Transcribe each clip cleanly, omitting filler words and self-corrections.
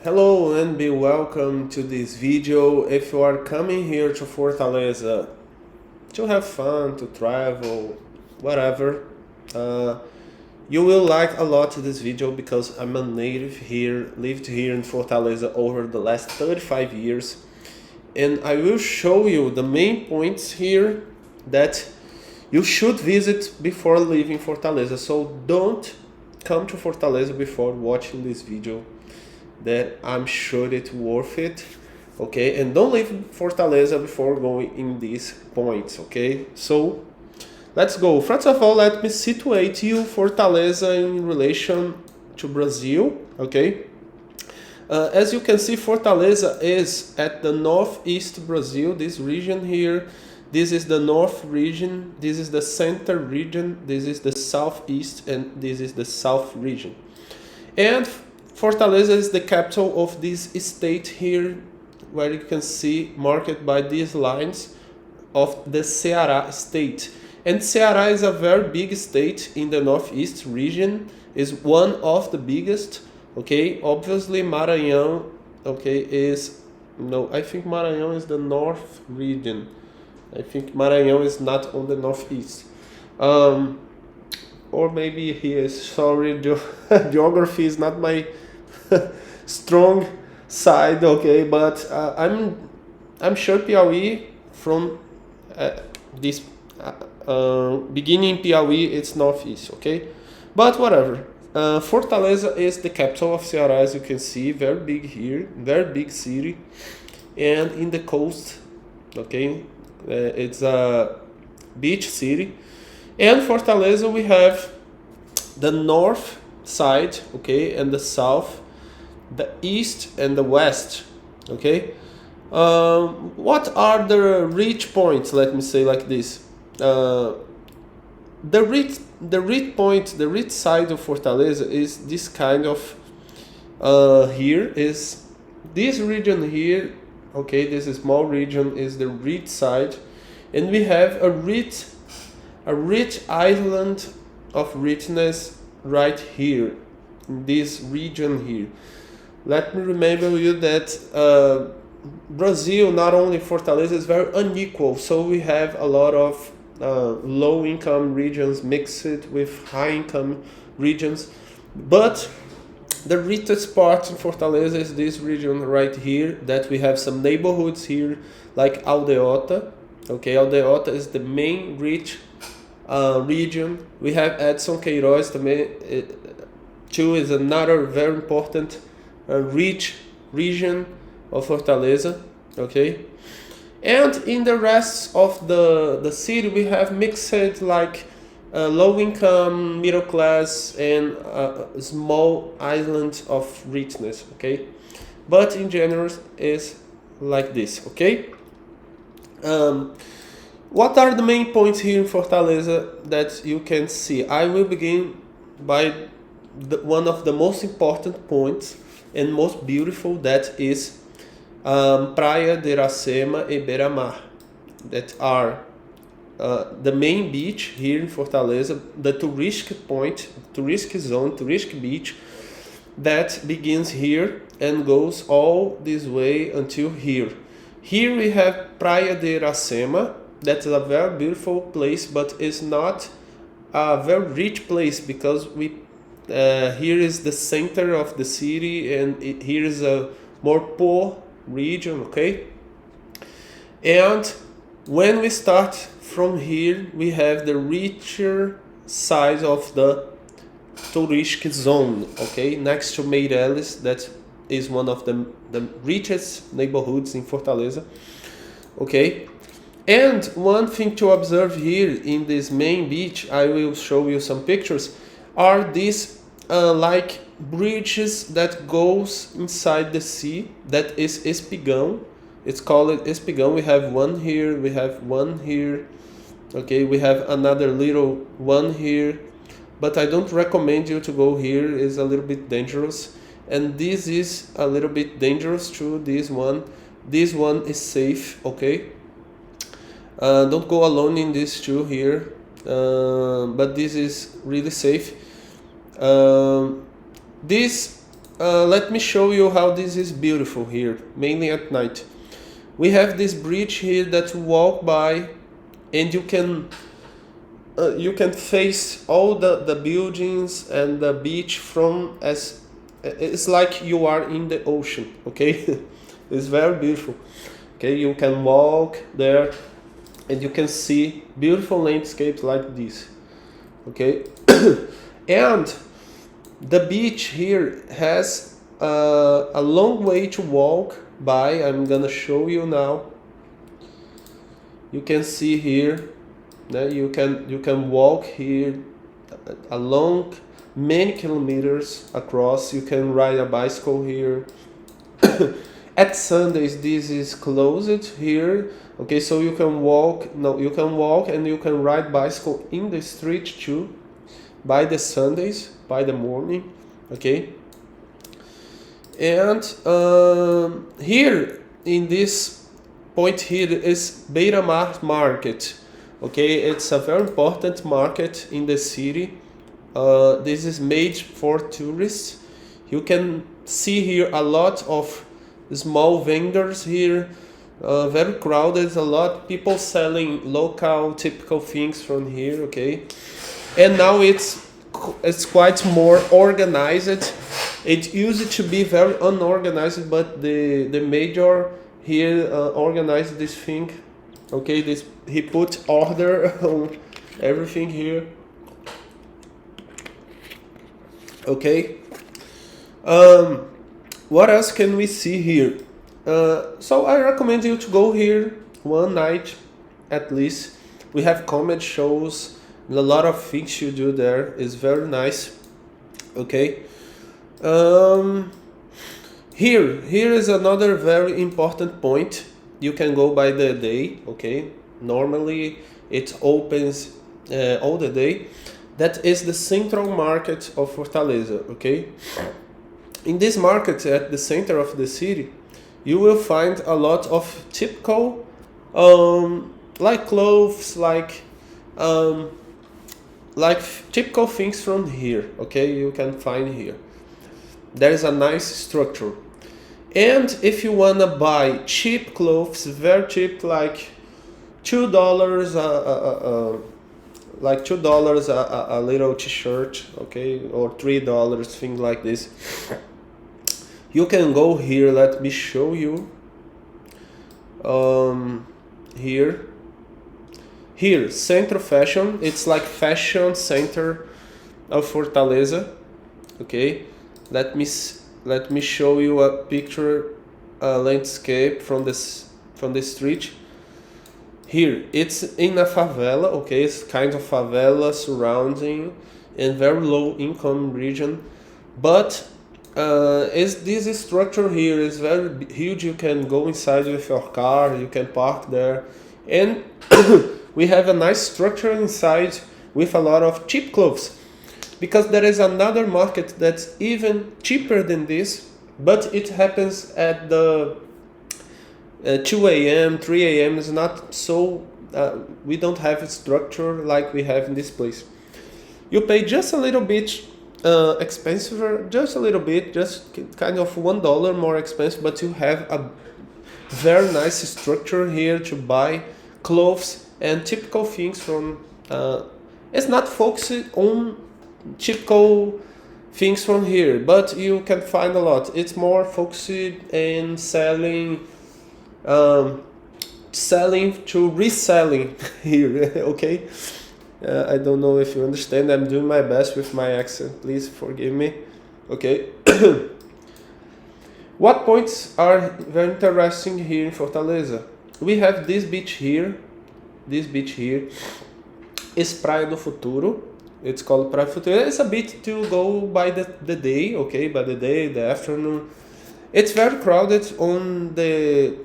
Hello and be welcome to this video. If you are coming here to Fortaleza to have fun, to travel, whatever, uh, you will like a lot this video because I'm a native here, lived here in Fortaleza over the last 35 years, and I will show you the main points here that you should visit before leaving Fortaleza. So don't come to Fortaleza before watching this video, that I'm sure it's worth it. Okay, and don't leave Fortaleza before going in these points. Okay, so let's go. First of all, let me situate you Fortaleza in relation to Brazil. Okay, as you can see, Fortaleza is at the northeast Brazil, this region here. This is the north region, this is the center region, this is the southeast, and this is the south region. And Fortaleza is the capital of this state here, where you can see marked by these lines of the Ceará state. And Ceará is a very big state in the northeast region, is one of the biggest. Okay, obviously Maranhão, okay, is, no, I think Maranhão is the north region. I think Maranhão is not on the northeast. Or maybe he is, sorry, geography is not my strong side, okay, but I'm sure Piauí from this beginning Piauí, it's northeast, okay, but whatever. Fortaleza is the capital of Ceará, as you can see, very big here, very big city, and in the coast, okay, it's a beach city. And Fortaleza we have the north side, okay, and the south, the east and the west, okay. What are the rich points? Let me say like this. The rich side of Fortaleza is this kind of here is this region here, okay. This small region is the rich side, and we have a rich island of richness right here in this region here. Let me remember you that Brazil, not only Fortaleza, is very unequal. So we have a lot of low income regions mixed with high income regions. But the richest part in Fortaleza is this region right here, that we have some neighborhoods here like Aldeota. Okay, Aldeota is the main rich region. We have Edson Queiroz, too, is another very important rich region of Fortaleza, okay. And in the rest of the city we have mixed like low income, middle class, and small island of richness, okay. But in general is like this, okay. What are the main points here in Fortaleza that you can see? I will begin by one of the most important points and most beautiful, that is Praia de Iracema e Beira-Mar, that are the main beach here in Fortaleza, the touristic point, touristic zone, touristic beach that begins here and goes all this way until here. Here we have Praia de Iracema. That's a very beautiful place, but it's not a very rich place because here is the center of the city, and here is a more poor region, okay. And when we start from here, we have the richer side of the touristic zone, okay, next to Meireles. That is one of the richest neighborhoods in Fortaleza, okay. And one thing to observe here in this main beach, I will show you some pictures, are these like bridges that goes inside the sea. That is espigão. It's called espigão. We have one here, we have one here, okay, we have another little one here, but I don't recommend you to go here, it's a little bit dangerous. And this is a little bit dangerous too, this one is safe, okay. Don't go alone in this too here, but this is really safe. This let me show you how this is beautiful here, mainly at night. We have this bridge here that you walk by, and you can face all the buildings and the beach from as it's like you are in the ocean. Okay, it's very beautiful. Okay, you can walk there, and you can see beautiful landscapes like this. Okay, and the beach here has a long way to walk by. I'm gonna show you now. You can see here that you can walk here along many kilometers across. You can ride a bicycle here. At Sundays this is closed here. Okay, so you can walk. No, you can walk and you can ride bicycle in the street too. By the Sundays, by the morning. Okay. And here in this point here is Beira Mar Market. Okay, it's a very important market in the city. This is made for tourists. You can see here a lot of small vendors here, very crowded, a lot of people selling local typical things from here. Okay, and now it's quite more organized. It used to be very unorganized, but the major here organized this thing. Okay, this he put order on everything here. Okay, what else can we see here? So I recommend you to go here one night at least. We have comedy shows, a lot of things you do there. Is very nice. Okay. Here is another very important point. You can go by the day. Okay, normally it opens all the day. That is the central market of Fortaleza. Okay, in this market at the center of the city, you will find a lot of typical like clothes, like typical things from here. Okay, you can find here. There is a nice structure. And if you wanna buy cheap clothes, very cheap, like $2, like $2 a little t-shirt, okay, or $3, things like this. You can go here. Let me show you. Here, Centro Fashion. It's like fashion center of Fortaleza. Okay, let me show you a picture, landscape from the street. Here, it's in a favela. Okay, it's kind of favela surrounding and very low income region, but this structure here is very huge. You can go inside with your car. You can park there, and we have a nice structure inside with a lot of cheap clothes. Because there is another market that's even cheaper than this, but it happens at the 2 a.m., 3 a.m. is not so, we don't have a structure like we have in this place. You pay just a little bit expensive, just a little bit, just kind of $1 more expensive, but you have a very nice structure here to buy clothes and typical things from, it's not focused on typical things from here, but you can find a lot. It's more focused in selling to reselling here. Okay, I don't know if you understand. I'm doing my best with my accent, please forgive me. Okay. What points are very interesting here in Fortaleza? We have this beach here. This beach here is Praia do Futuro. It's called Praia do Futuro. It's a bit to go by the day, okay, by the day, the afternoon. It's very crowded on the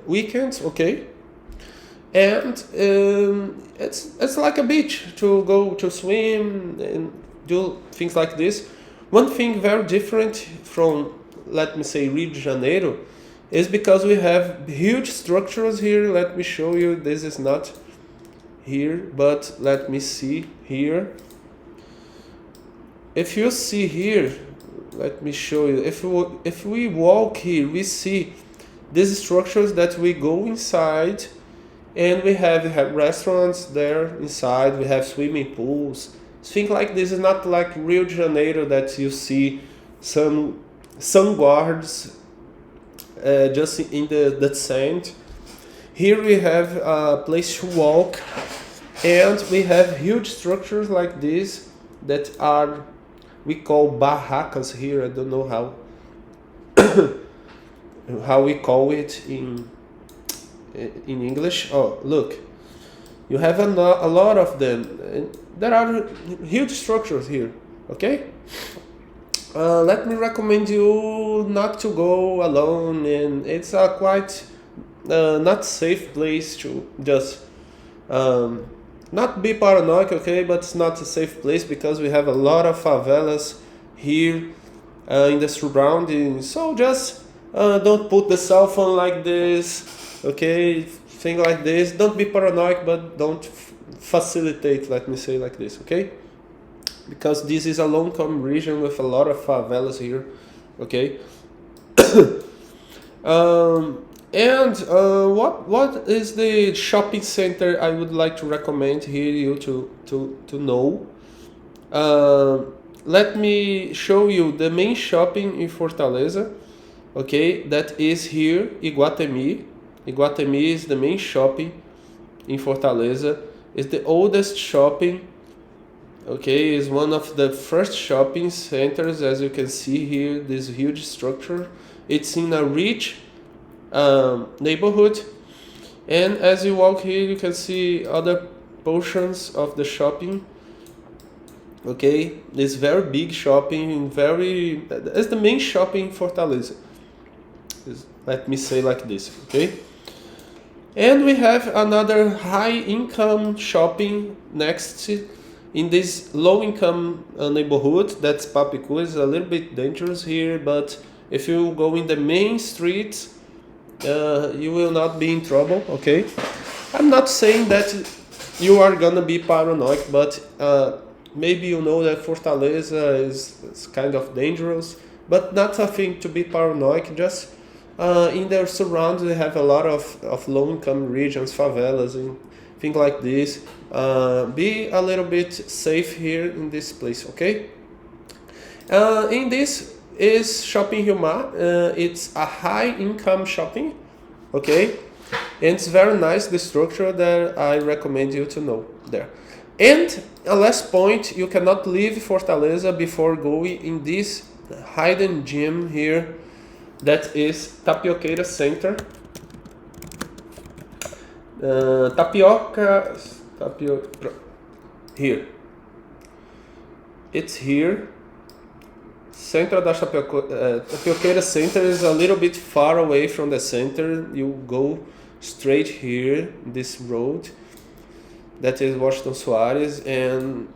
weekends, okay, and it's like a beach to go to swim and do things like this. One thing very different from, let me say, Rio de Janeiro, is because we have huge structures here. Let me show you. This is not here, but let me see here. If you see here, let me show you. If we walk here, we see these structures that we go inside, and we have restaurants there inside. We have swimming pools. Think like this is not like Rio de Janeiro that you see some guards just in the sand. Here we have a place to walk, and we have huge structures like this that are, we call barracas here. I don't know how we call it in English. Oh, look, you have a lot of them. And there are huge structures here. Okay. Let me recommend you not to go alone, and it's a quite not safe place to just not be paranoid, okay? But it's not a safe place because we have a lot of favelas here in the surroundings. So just don't put the cell phone like this, okay? Thing like this. Don't be paranoid, but don't facilitate. Let me say like this, okay? Because this is a low-income region with a lot of favelas here, okay? What is the shopping center I would like to recommend here you to know? Let me show you the main shopping in Fortaleza, okay? That is here, Iguatemi. Iguatemi is the main shopping in Fortaleza. It's the oldest shopping. Okay, is one of the first shopping centers, as you can see here, this huge structure. It's in a rich neighborhood, and as you walk here, you can see other portions of the shopping. Okay, this very big shopping, it's the main shopping in Fortaleza. Let me say like this, okay? And we have another high-income shopping next to in this low-income neighborhood. That's Papicu. Is a little bit dangerous here, but if you go in the main streets, you will not be in trouble, okay? I'm not saying that you are gonna be paranoid, but maybe you know that Fortaleza is kind of dangerous, but not a thing to be paranoid. Just in their surrounds, they have a lot of low-income regions, favelas, and things like this. Be a little bit safe here in this place, okay? In this is Shopping Rio Mar. It's a high-income shopping, okay? And it's very nice, the structure that I recommend you to know there. And a last point, you cannot leave Fortaleza before going in this hidden gem here, that is Tapioqueira Center. Tapioca here. It's here. Centro da Tapioqueira Center is a little bit far away from the center. You go straight here, this road. That is Washington Soares, and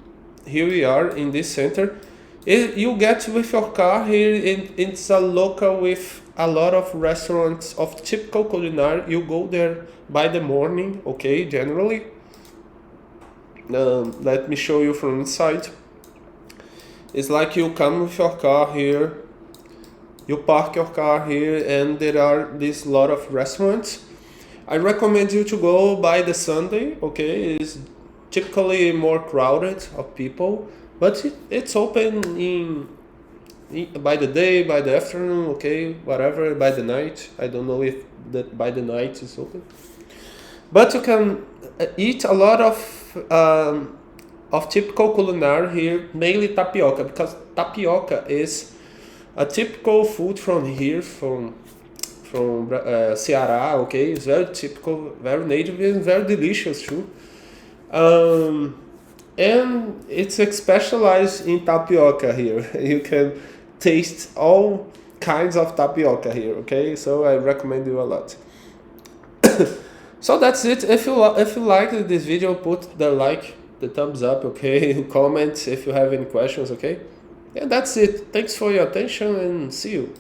here we are in this center. You get with your car here, it's a local with a lot of restaurants of typical culinary. You go there by the morning, okay, generally. Let me show you from inside. It's like you come with your car here, you park your car here, and there are this lot of restaurants. I recommend you to go by the Sunday, okay? It's typically more crowded of people, but it's open by the day, by the afternoon, okay, whatever, by the night. I don't know if that by the night is open. But you can eat a lot of typical culinary here, mainly tapioca, because tapioca is a typical food from here, from Ceará, okay? It's very typical, very native, and very delicious too. And it's specialized in tapioca here. You can taste all kinds of tapioca here, okay? So I recommend you a lot. So that's it. If you liked this video, put the thumbs up, okay? Comment if you have any questions, okay? And that's it. Thanks for your attention, and see you.